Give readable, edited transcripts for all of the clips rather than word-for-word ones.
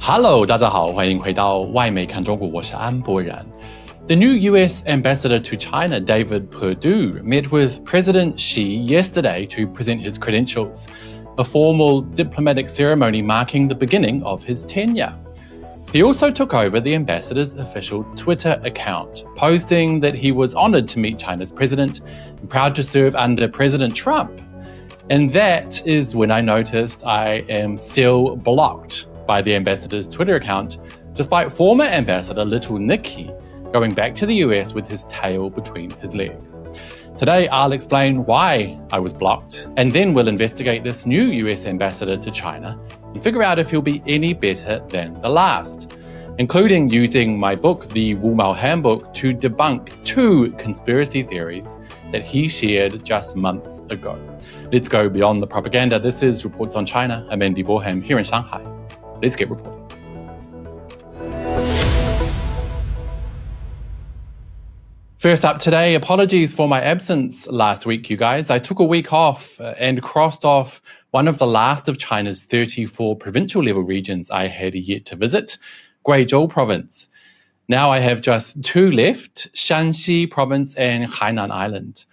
Hello， 大家好，欢迎回到外媒看中国，我是安博然。The new US ambassador to China, David Perdue, met with President Xi yesterday to present his credentials, a formal diplomatic ceremony marking the beginning of his tenure. He also took over the ambassador's official Twitter account, posting that he was honored to meet China's president and proud to serve under President Trump. And that is when I noticed I am still blocked by the ambassador's Twitter account, despite former ambassador Little Nicky going back to the US with his tail between his legs. Today, I'll explain why I was blocked, and then we'll investigate this new US ambassador to China and figure out if he'll be any better than the last, including using my book, The Wu Mao Handbook, to debunk 2 conspiracy theories that he shared just months ago. Let's go beyond the propaganda. This is Reports on China. I'm Andy Borham here in Shanghai. Let's get reporting. First up today, apologies for my absence last week, you guys. I took a week off and crossed off one of the last of China's 34 provincial level regions I had yet to visit, Guizhou province. Now I have just 2 left, Shanxi province and Hainan Island.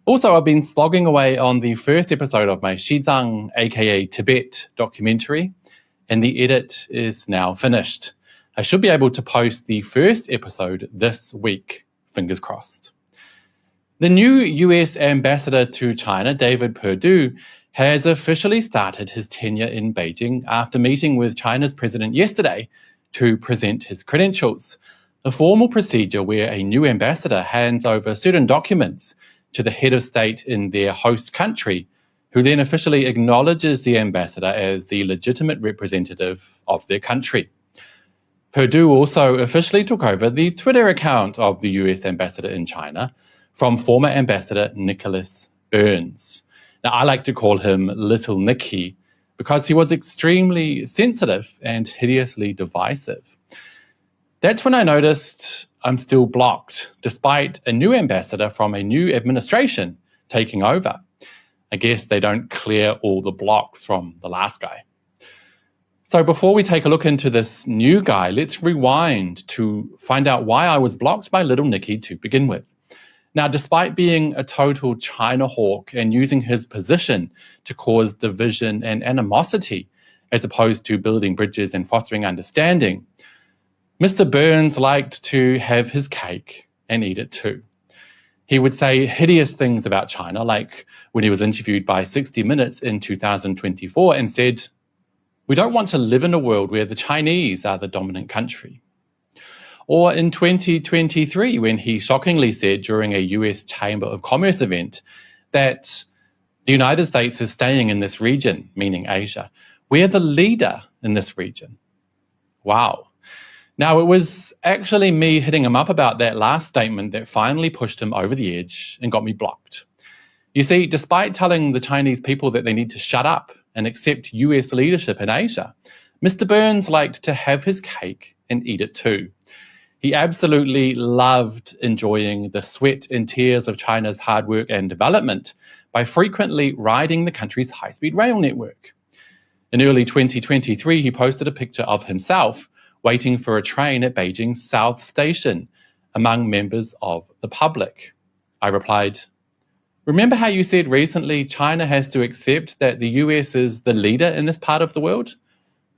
Also, I've been slogging away on the first episode of my Xizang, aka Tibet, documentary, and the edit is now finished. I should be able to post the first episode this week. Fingers crossed. The new US ambassador to China, David Perdue, has officially started his tenure in Beijing after meeting with China's president yesterday to present his credentials, a formal procedure where a new ambassador hands over certain documents to the head of state in their host country, who then officially acknowledges the ambassador as the legitimate representative of their country. Perdue also officially took over the Twitter account of the US ambassador in China from former ambassador Nicholas Burns. Now, I like to call him Little Nicky because he was extremely sensitive and hideously divisive. That's when I noticed I'm still blocked, despite a new ambassador from a new administration taking over. I guess they don't clear all the blocks from the last guy. So before we take a look into this new guy, let's rewind to find out why I was blocked by Little Nicky to begin with. Now, despite being a total China hawk and using his position to cause division and animosity, as opposed to building bridges and fostering understanding, Mr. Burns liked to have his cake and eat it too. He would say hideous things about China, like when he was interviewed by 60 Minutes in 2024 and said, "We don't want to live in a world where the Chinese are the dominant country." Or in 2023, when he shockingly said during a US Chamber of Commerce event that the United States is staying in this region, meaning Asia. We're the leader in this region. Wow. Now, it was actually me hitting him up about that last statement that finally pushed him over the edge and got me blocked. You see, despite telling the Chinese people that they need to shut up and accept US leadership in Asia, Mr. Burns liked to have his cake and eat it too. He absolutely loved enjoying the sweat and tears of China's hard work and development by frequently riding the country's high-speed rail network. In early 2023, he posted a picture of himself waiting for a train at Beijing's South Station among members of the public. I replied, "Remember how you said recently China has to accept that the US is the leader in this part of the world?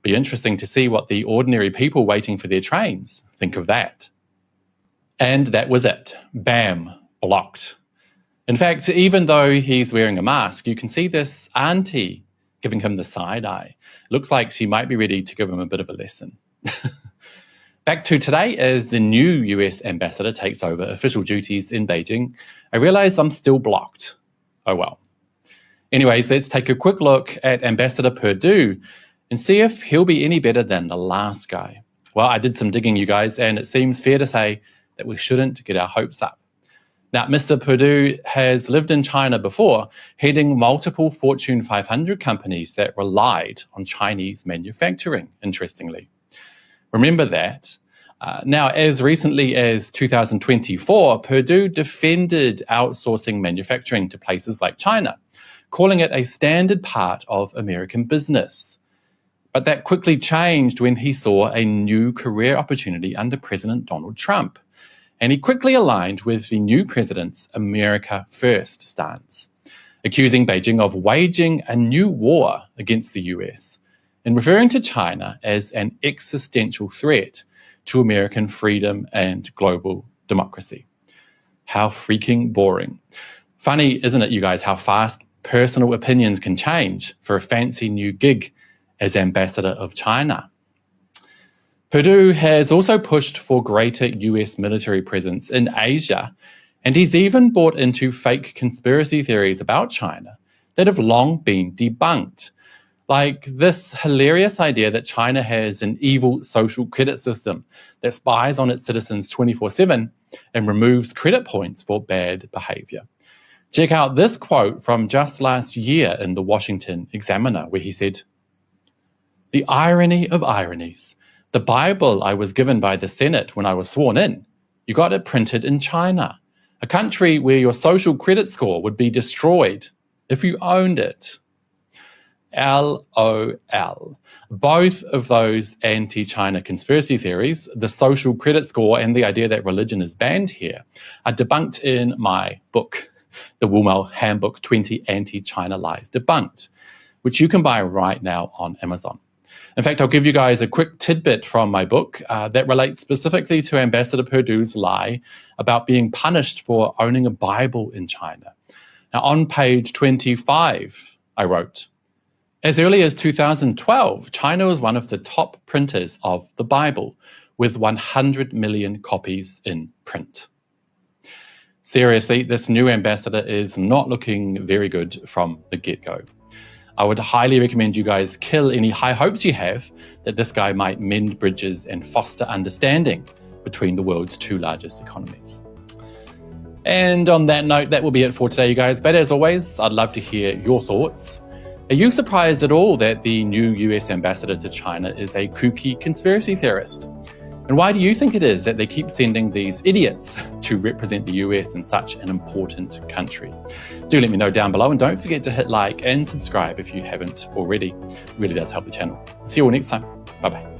Be interesting to see what the ordinary people waiting for their trains think of that." And that was it. Bam, blocked. In fact, even though he's wearing a mask, you can see this auntie giving him the side eye. Looks like she might be ready to give him a bit of a lesson. Back to today, as the new US ambassador takes over official duties in Beijing, I realize I'm still blocked. Oh well. Anyways, let's take a quick look at Ambassador Perdue and see if he'll be any better than the last guy. Well, I did some digging, you guys, and it seems fair to say that we shouldn't get our hopes up. Now, Mr. Perdue has lived in China before, heading multiple Fortune 500 companies that relied on Chinese manufacturing, interestingly. Remember that. Now, as recently as 2024, Perdue defended outsourcing manufacturing to places like China, calling it a standard part of American business. But that quickly changed when he saw a new career opportunity under President Donald Trump. And he quickly aligned with the new president's America First stance, accusing Beijing of waging a new war against the US and referring to China as an existential threat to American freedom and global democracy. How freaking boring. Funny, isn't it, you guys, how fast personal opinions can change for a fancy new gig as ambassador of China. Perdue has also pushed for greater US military presence in Asia, and he's even bought into fake conspiracy theories about China that have long been debunked, like this hilarious idea that China has an evil social credit system that spies on its citizens 24/7 and removes credit points for bad behavior. Check out this quote from just last year in the Washington Examiner, where he said, "The irony of ironies. The Bible I was given by the Senate when I was sworn in, you got it printed in China, a country where your social credit score would be destroyed if you owned it." LOL. Both of those anti-China conspiracy theories, the social credit score and the idea that religion is banned here, are debunked in my book, The Wu-Mao Handbook 20 Anti-China Lies Debunked, which you can buy right now on Amazon. In fact, I'll give you guys a quick tidbit from my book that relates specifically to Ambassador Perdue's lie about being punished for owning a Bible in China. Now, on page 25, I wrote, "As early as 2012, China was one of the top printers of the Bible, with 100 million copies in print." Seriously, this new ambassador is not looking very good from the get-go. I would highly recommend you guys kill any high hopes you have that this guy might mend bridges and foster understanding between the world's two largest economies. And on that note, that will be it for today, you guys. But as always, I'd love to hear your thoughts. Are you surprised at all that the new US ambassador to China is a kooky conspiracy theorist? And why do you think it is that they keep sending these idiots to represent the US in such an important country? Do let me know down below, and don't forget to hit like and subscribe if you haven't already. It really does help the channel. See you all next time. Bye-bye.